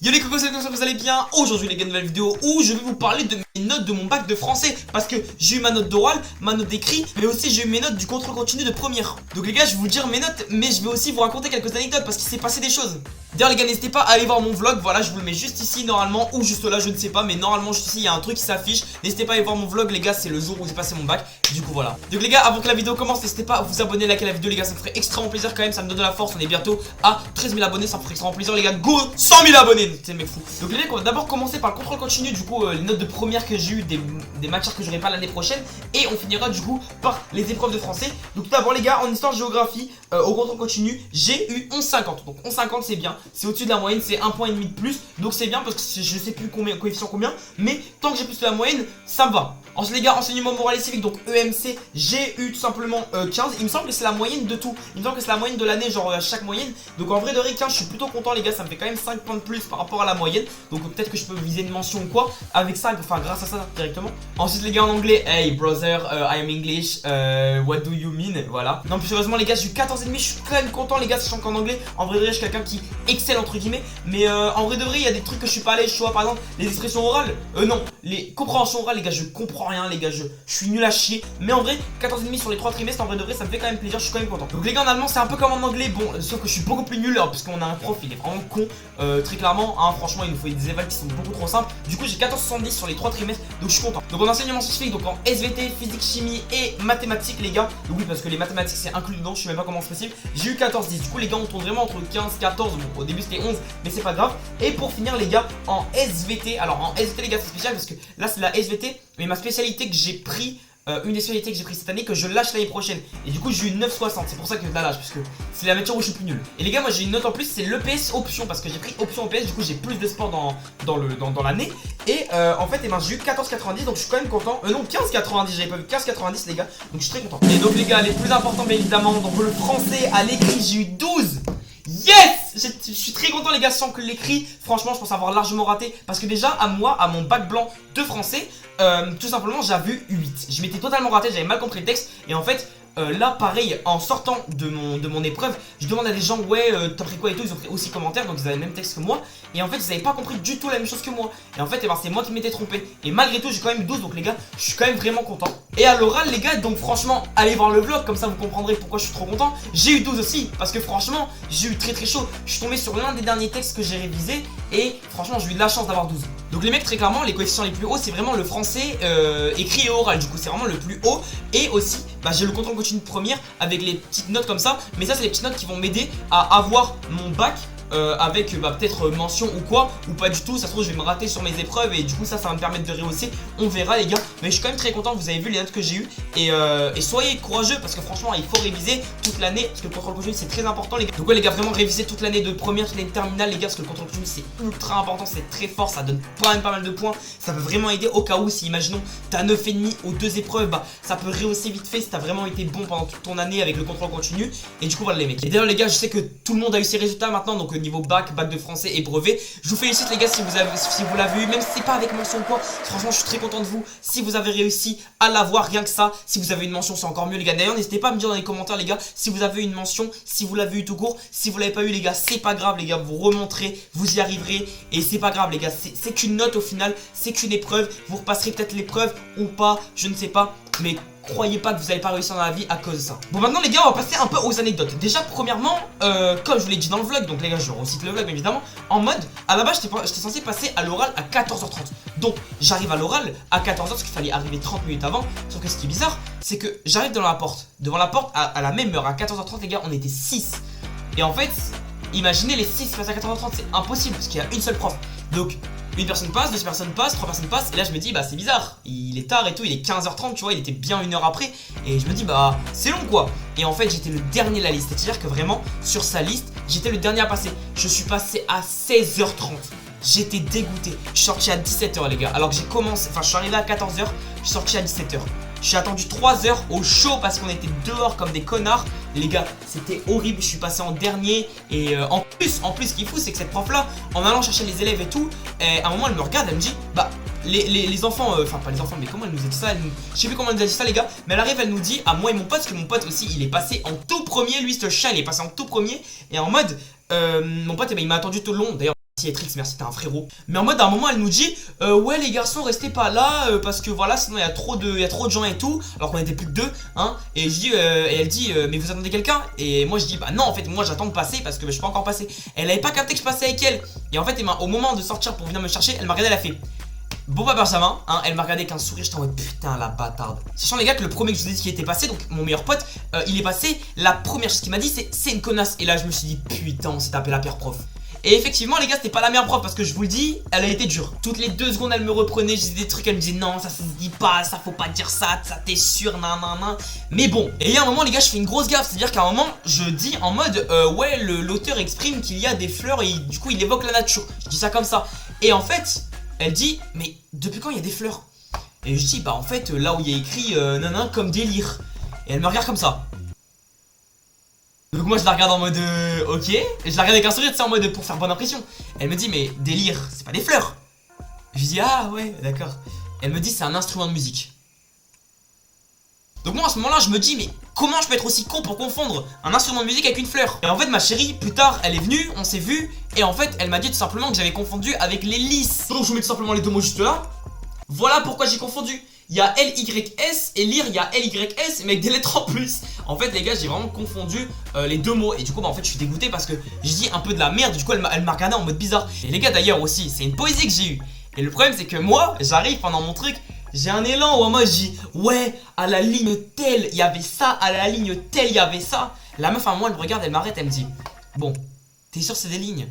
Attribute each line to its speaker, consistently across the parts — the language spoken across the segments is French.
Speaker 1: Yo les cocos, c'est comme ça que vous allez bien. Aujourd'hui les gars, nouvelle vidéo où je vais vous parler de mes notes de mon bac de français. Parce que j'ai eu ma note d'oral, ma note d'écrit, mais aussi j'ai eu mes notes du contrôle continu de première. Donc les gars, je vais vous dire mes notes, mais je vais aussi vous raconter quelques anecdotes parce qu'il s'est passé des choses. D'ailleurs les gars, n'hésitez pas à aller voir mon vlog. Voilà, je vous le mets juste ici normalement, ou juste là, je ne sais pas, mais normalement juste ici il y a un truc qui s'affiche. N'hésitez pas à aller voir mon vlog les gars, c'est le jour où j'ai passé mon bac. Du coup voilà. Donc les gars, avant que la vidéo commence, n'hésitez pas à vous abonner, liker la vidéo les gars, ça me ferait extrêmement plaisir quand même, ça me donne de la force. On est bientôt à 13 000 abonnés, ça me ferait extrêmement plaisir les gars. Go 100 000 abonnés, c'est le mec fou. Donc les gars, on va d'abord commencer par le contrôle continu, du coup les notes de première que j'ai eu des matières que j'aurai pas l'année prochaine. Et on finira du coup par les épreuves de français. Donc tout d'abord les gars, en histoire géographie, au contrôle continu, j'ai eu 11,50. Donc 11,50 c'est bien, c'est au-dessus de la moyenne, c'est 1,5 point de plus. Donc c'est bien parce que je sais plus combien, coefficient combien, mais tant que j'ai plus que la moyenne, ça me va. Ensuite les gars, enseignement moral et civique, donc EMC, j'ai eu tout simplement 15. Il me semble que c'est la moyenne de tout. Il me semble que c'est la moyenne de l'année, genre chaque moyenne. Donc en vrai de vrai 15, je suis plutôt content les gars, ça me fait quand même 5 points de plus par rapport à la moyenne. Donc peut-être que je peux viser une mention ou quoi avec ça, enfin grâce à ça directement. Ensuite les gars, en anglais, hey brother, I am English, what do you mean, voilà. Non plus sérieusement les gars, j'ai eu 14,5, je suis quand même content les gars, sachant qu'en anglais, en vrai de vrai, je suis quelqu'un qui excelle entre guillemets. Mais en vrai de vrai, il y a des trucs que je suis pas allé, je vois par exemple les expressions orales, non, les compréhensions orales les gars, je comprends rien les gars, je suis nul à chier. Mais en vrai, 14,5 sur les 3 trimestres, en vrai de vrai, ça me fait quand même plaisir, je suis quand même content. Donc les gars, en allemand, c'est un peu comme en anglais, bon, sauf que je suis beaucoup plus nul, parce qu'on a un prof, il est vraiment con, très clairement, hein, franchement, il nous faut des évals qui sont beaucoup trop simples. Du coup, j'ai 14,70 sur les 3 trimestres, donc je suis content. Donc en enseignement scientifique, donc en SVT, physique, chimie et mathématiques, les gars. Donc oui, parce que les mathématiques, c'est inclus dedans, je sais même pas comment c'est possible. J'ai eu 14,10. Du coup, les gars, on tourne vraiment entre 15, 14. Bon, au début, c'était 11, mais c'est pas grave. Et pour finir, les gars, en SVT, alors en SVT, les gars, c'est spécial parce que là, c'est la SVT, mais ma spécialité que j'ai pris. Une des spécialités que j'ai pris cette année que je lâche l'année prochaine. Et du coup j'ai eu 9,60. C'est pour ça que je la lâche, parce que c'est la matière où je suis plus nul. Et les gars, moi j'ai une note en plus, c'est l'EPS option, parce que j'ai pris option EPS. Du coup j'ai plus de sport dans l'année. Et en fait, j'ai eu 14,90. Donc je suis quand même content. Non, 15,90. J'avais pas vu 15,90 les gars. Donc je suis très content. Et donc les gars, les plus importants bien évidemment. Donc le français à l'écrit, j'ai eu 12. Yes! Je suis très content les gars, sans que l'écrit, franchement je pense avoir largement raté. Parce que déjà à moi, à mon bac blanc de français, tout simplement j'avais eu 8. Je m'étais totalement raté, j'avais mal compris le texte. Et en fait là pareil, en sortant de mon épreuve, je demande à des gens ouais t'as pris quoi et tout. Ils ont pris aussi commentaire, donc ils avaient le même texte que moi. Et en fait ils avaient pas compris du tout la même chose que moi. Et en fait c'est moi qui m'étais trompé. Et malgré tout j'ai quand même eu 12, donc les gars je suis quand même vraiment content. Et à l'oral les gars, donc franchement allez voir le vlog, comme ça vous comprendrez pourquoi je suis trop content. J'ai eu 12 aussi, parce que franchement j'ai eu très chaud. Je suis tombé sur l'un des derniers textes que j'ai révisé. Et franchement j'ai eu de la chance d'avoir 12. Donc les mecs, très clairement les coefficients les plus hauts c'est vraiment le français écrit et oral. Du coup c'est vraiment le plus haut. Et aussi j'ai le contrôle continu de première avec les petites notes comme ça. Mais ça c'est les petites notes qui vont m'aider à avoir mon bac avec peut-être mention ou quoi, ou pas du tout. Ça se trouve je vais me rater sur mes épreuves et du coup ça va me permettre de rehausser. On verra les gars, mais je suis quand même très content. Vous avez vu les notes que j'ai eu. Et soyez courageux parce que franchement il faut réviser toute l'année, parce que le contrôle continu c'est très important les gars. Donc ouais les gars, vraiment réviser toute l'année de première, toute l'année de terminale les gars, parce que le contrôle continu c'est ultra important, c'est très fort, ça donne quand même pas mal de points. Ça peut vraiment aider au cas où, si imaginons t'as 9,5 aux 2 épreuves, ça peut rehausser vite fait si t'as vraiment été bon pendant toute ton année avec le contrôle continu. Et du coup voilà les mecs. Et d'ailleurs les gars, je sais que tout le monde a eu ses résultats maintenant, donc niveau bac de français et brevet. Je vous félicite les gars si vous l'avez eu, même si c'est pas avec mention ou quoi. Franchement je suis très content de vous si vous avez réussi à l'avoir, rien que ça. Si vous avez une mention c'est encore mieux les gars. D'ailleurs n'hésitez pas à me dire dans les commentaires les gars si vous avez une mention, si vous l'avez eu tout court. Si vous l'avez pas eu les gars, c'est pas grave les gars, vous remonterez, vous y arriverez. Et c'est pas grave les gars, c'est qu'une note au final, c'est qu'une épreuve. Vous repasserez peut-être l'épreuve ou pas, je ne sais pas, mais croyez pas que vous n'allez pas réussir dans la vie à cause de ça. Bon maintenant les gars, on va passer un peu aux anecdotes. Déjà premièrement, comme je vous l'ai dit dans le vlog, donc les gars je recite le vlog évidemment, en mode à la base j'étais censé passer à l'oral à 14h30. Donc j'arrive à l'oral à 14h parce qu'il fallait arriver 30 minutes avant. Sauf que ce qui est bizarre, c'est que j'arrive devant la porte à la même heure, à 14h30 les gars, on était 6. Et en fait, imaginez les 6 passent à 14h30, c'est impossible parce qu'il y a une seule prof. Donc une personne passe, 2 personnes passent, 3 personnes passent. Et là je me dis c'est bizarre, il est tard et tout, il est 15h30 tu vois, il était bien une heure après. Et je me dis c'est long quoi. Et en fait j'étais le dernier de la liste, c'est à dire que vraiment sur sa liste j'étais le dernier à passer. Je suis passé à 16h30. J'étais dégoûté. Je suis sorti à 17h les gars. Alors que j'ai commencé, je suis arrivé à 14h, je suis sorti à 17h. J'ai attendu 3 heures au chaud parce qu'on était dehors comme des connards. Les gars, c'était horrible, je suis passé en dernier. Et en plus, ce qui est fou, c'est que cette prof là, en allant chercher les élèves et tout, à un moment elle me regarde, elle me dit les enfants, enfin pas les enfants, mais comment elle nous a dit ça, je sais plus comment elle nous a dit ça les gars. Mais elle arrive, elle nous dit à moi et mon pote, parce que mon pote aussi il est passé en tout premier. Lui ce chien il est passé en tout premier. Et en mode, mon pote il m'a attendu tout le long. D'ailleurs merci Etrix, merci, t'es un frérot. Mais en mode à un moment elle nous dit ouais les garçons restez pas là parce que voilà sinon il y a trop de gens et tout. Alors qu'on était plus que deux hein. Et je dis et elle dit mais vous attendez quelqu'un? Et moi je dis bah non en fait moi j'attends de passer parce que je suis pas encore passé. Elle avait pas capté que je passais avec elle. Et en fait au moment de sortir pour venir me chercher, elle m'a regardé, elle a fait bon bah Benjamin, hein, elle m'a regardé avec un sourire, j'étais en mode putain la bâtarde. Sachant les gars que le premier que je vous ai dit qui était passé, donc mon meilleur pote, il est passé, la première chose qu'il m'a dit c'est une connasse. Et là je me suis dit putain on s'est tapé la pire prof. Et effectivement les gars c'était pas la meilleure prof parce que je vous le dis, elle a été dure. Toutes les 2 secondes elle me reprenait, je disais des trucs, elle me disait non ça se dit pas, ça faut pas dire ça t'es sûr, nan. Mais bon, et il y a un moment les gars je fais une grosse gaffe, c'est à dire qu'à un moment je dis en mode ouais l'auteur exprime qu'il y a des fleurs et du coup il évoque la nature. Je dis ça comme ça. Et en fait elle dit mais depuis quand il y a des fleurs? Et je dis bah en fait là où il y a écrit nanan comme délire. Et elle me regarde comme ça. Donc moi je la regarde en mode ok. Et je la regarde avec un sourire tu sais en mode pour faire bonne impression. Elle me dit mais délire c'est pas des fleurs. Je dis ah ouais d'accord. Elle me dit c'est un instrument de musique. Donc moi à ce moment là je me dis mais comment je peux être aussi con pour confondre un instrument de musique avec une fleur? Et en fait ma chérie plus tard elle est venue, on s'est vu. Et en fait elle m'a dit tout simplement que j'avais confondu avec les lys. Donc je vous mets tout simplement les 2 mots juste là. Voilà pourquoi j'ai confondu. Il y a L-Y-S et lire il y a L-Y-S mais avec des lettres en plus. En fait les gars j'ai vraiment confondu les 2 mots. Et du coup bah en fait je suis dégoûté parce que je dis un peu de la merde. Du coup elle m'a regardé en mode bizarre. Et les gars d'ailleurs aussi c'est une poésie que j'ai eue. Et le problème c'est que moi j'arrive pendant mon truc, j'ai un élan où moi je dis ouais à la ligne telle il y avait ça, à la ligne telle il y avait ça. La meuf à un moment elle me regarde, elle m'arrête, elle me dit bon t'es sûr c'est des lignes?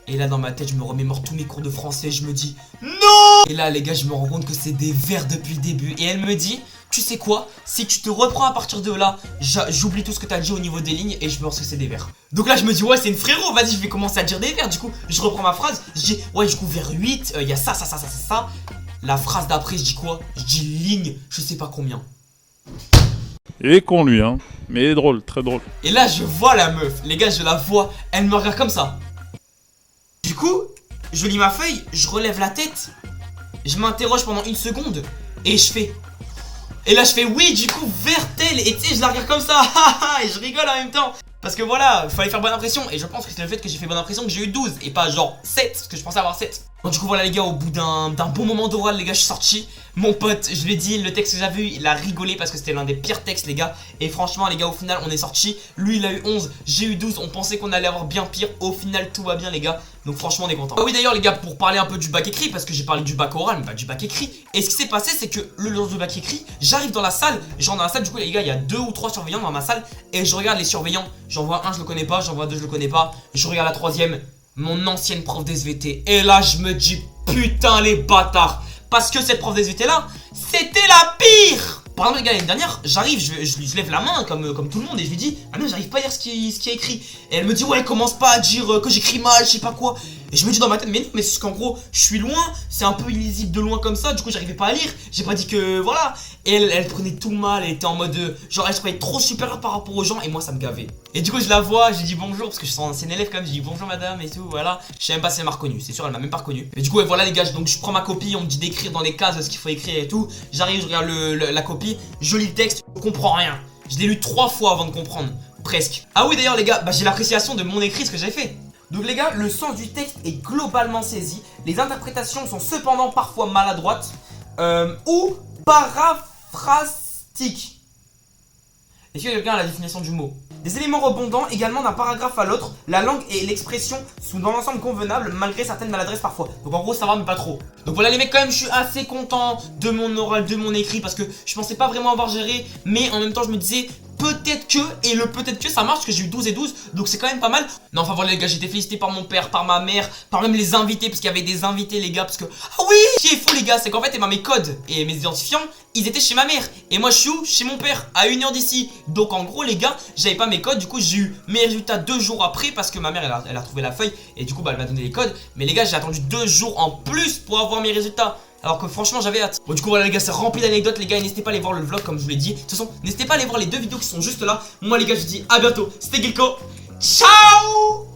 Speaker 1: Et là dans ma tête je me remémore tous mes cours de français, je me dis non. Et là les gars je me rends compte que c'est des vers depuis le début. Et elle me dit tu sais quoi, si tu te reprends à partir de là, j'oublie tout ce que t'as dit au niveau des lignes et je pense que c'est des vers. Donc là je me dis ouais c'est une frérot, vas-y je vais commencer à dire des vers. Du coup je reprends ma phrase, je dis ouais du coup vers 8, il y a ça. La phrase d'après je dis quoi? Je dis ligne je sais pas combien.
Speaker 2: Il est con lui hein, mais il est drôle, très drôle.
Speaker 1: Et là je vois la meuf, les gars je la vois, elle me regarde comme ça. Du coup, je lis ma feuille, je relève la tête, je m'interroge pendant 1 seconde et je fais. Et là je fais oui du coup Vertel. Et tu sais je la regarde comme ça et je rigole en même temps. Parce que voilà, il fallait faire bonne impression. Et je pense que c'est le fait que j'ai fait bonne impression que j'ai eu 12 et pas genre 7, parce que je pensais avoir 7. Donc du coup voilà les gars, au bout d'un bon moment d'oral les gars je suis sorti. Mon pote, je lui ai dit le texte que j'avais eu, il a rigolé parce que c'était l'un des pires textes les gars. Et franchement les gars au final on est sorti. Lui il a eu 11, j'ai eu 12, on pensait qu'on allait avoir bien pire. Au final tout va bien les gars. Donc franchement on est content. Ah oui d'ailleurs les gars, pour parler un peu du bac écrit, parce que j'ai parlé du bac oral mais pas du bac écrit. Et ce qui s'est passé c'est que le jour du bac écrit, j'arrive dans la salle. Genre dans la salle du coup les gars il y a 2 ou 3 surveillants dans ma salle. Et je regarde les surveillants, j'en vois un je le connais pas, j'en vois 2 je le connais pas. Je regarde la 3ème, mon ancienne prof d'SVT. Et là je me dis putain les bâtards. Parce que cette prof d'SVT là, c'était la pire. Par exemple les gars l'année dernière, j'arrive, je lève la main comme tout le monde et je lui dis ah non j'arrive pas à lire ce qui est écrit. Et elle me dit ouais commence pas à dire que j'écris mal, je sais pas quoi. Et je me dis dans ma tête mais non mais c'est qu'en gros je suis loin, c'est un peu illisible de loin comme ça. Du coup j'arrivais pas à lire, j'ai pas dit que voilà. Et elle prenait tout mal, elle était en mode genre elle se croyait trop supérieure par rapport aux gens. Et moi ça me gavait. Et du coup je la vois, je lui dis bonjour parce que je suis un ancien élève quand même. Je dis bonjour madame et tout voilà. Je sais même pas si elle m'a reconnu, c'est sûr elle m'a même pas reconnu. Et du coup ouais, voilà les gars, donc je prends ma copie, on me dit d'écrire dans les cases ce qu'il faut écrire et tout. J'arrive, je regarde la copie, je lis le texte, je comprends rien. Je l'ai lu 3 fois avant de comprendre, presque. Ah oui d'ailleurs les gars, j'ai l'appréciation de mon écrit, ce que j'ai fait. Donc les gars, le sens du texte est globalement saisi. Les interprétations sont cependant parfois maladroites ou paraphrastiques. Est-ce que quelqu'un a la définition du mot? Des éléments rebondants également d'un paragraphe à l'autre. La langue et l'expression sont dans l'ensemble convenables malgré certaines maladresses parfois. Donc en gros ça va mais pas trop. Donc voilà les mecs, quand même je suis assez content de mon oral, de mon écrit, parce que je pensais pas vraiment avoir géré. Mais en même temps je me disais peut-être que, et le peut-être que ça marche parce que j'ai eu 12 et 12, donc c'est quand même pas mal. Non enfin voilà les gars, j'ai été félicité par mon père, par ma mère, par même les invités, parce qu'il y avait des invités les gars, parce que ah oui, ce qui est fou les gars, c'est qu'en fait mes codes et mes identifiants, ils étaient chez ma mère, et moi je suis où? Chez mon père, à 1 heure d'ici. Donc en gros les gars, j'avais pas mes codes, du coup j'ai eu mes résultats 2 jours après, parce que ma mère elle a retrouvé la feuille, et du coup elle m'a donné les codes. Mais les gars, j'ai attendu 2 jours en plus pour avoir mes résultats. Alors que franchement j'avais hâte. Bon du coup voilà les gars, c'est rempli d'anecdotes les gars. N'hésitez pas à aller voir le vlog comme je vous l'ai dit. De toute façon n'hésitez pas à aller voir les 2 vidéos qui sont juste là. Moi les gars je vous dis à bientôt. C'était Gilko. Ciao.